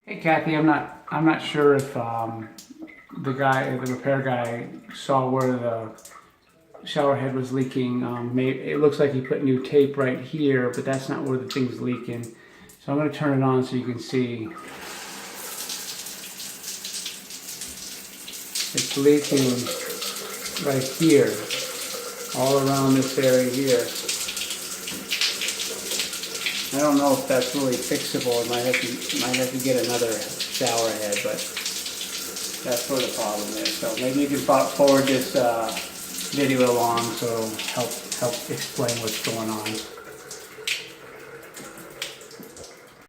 Hey Kathy, I'm not sure if the repair guy saw where the shower head was leaking. It looks like he put new tape right here, but that's not where the thing's leaking. So I'm going to turn it on so you can see. It's leaking right here, all around this area here. I don't know if that's really fixable. I might have to get another shower head, but that's where the problem is. So maybe you can forward this video along so help explain what's going on.